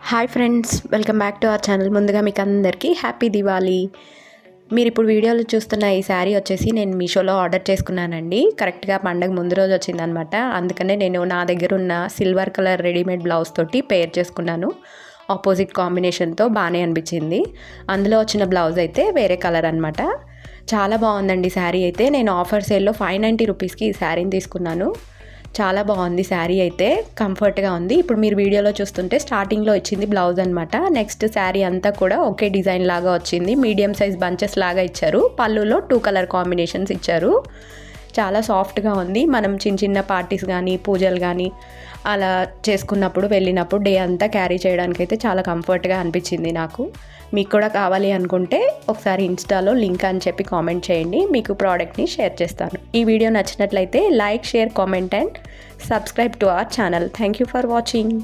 Hi friends, welcome back to our channel. ముందుగా మీకు అందరికీ హ్యాపీ దివాళీ. మీరు ఇప్పుడు వీడియోలో చూస్తున్న ఈ శారీ వచ్చేసి నేను మీషోలో ఆర్డర్ చేసుకున్నానండి. కరెక్ట్గా పండగ ముందు రోజు వచ్చిందనమాట. అందుకనే నేను నా దగ్గర ఉన్న సిల్వర్ కలర్ రెడీమేడ్ బ్లౌజ్ తోటి పేర్ చేసుకున్నాను. ఆపోజిట్ కాంబినేషన్తో బాగానే అనిపించింది. అందులో వచ్చిన బ్లౌజ్ అయితే వేరే కలర్ అనమాట. చాలా బాగుందండి శారీ అయితే. నేను ఆఫర్ సేల్లో 590 రూపీస్కి ఈ శారీని తీసుకున్నాను. చాలా బాగుంది శారీ అయితే, కంఫర్ట్గా ఉంది. ఇప్పుడు మీరు వీడియోలో చూస్తుంటే స్టార్టింగ్లో ఇచ్చింది బ్లౌజ్ అనమాట. నెక్స్ట్ శారీ అంతా కూడా ఒకే డిజైన్ లాగా వచ్చింది. మీడియం సైజ్ బంచెస్ లాగా ఇచ్చారు. పళ్ళులో 2 కలర్ కాంబినేషన్స్ ఇచ్చారు. చాలా సాఫ్ట్గా ఉంది. మనం చిన్న చిన్న పార్టీస్ కానీ పూజలు కానీ అలా చేసుకున్నప్పుడు వెళ్ళినప్పుడు డే అంతా క్యారీ చేయడానికి అయితే చాలా కంఫర్ట్గా అనిపించింది నాకు. మీకు కూడా కావాలి అనుకుంటే ఒకసారి ఇన్స్టాలో లింక్ అని చెప్పి కామెంట్ చేయండి. మీకు ప్రోడక్ట్ని షేర్ చేస్తాను. ఈ వీడియో నచ్చినట్లయితే like, share, comment and subscribe to our channel. Thank you for watching.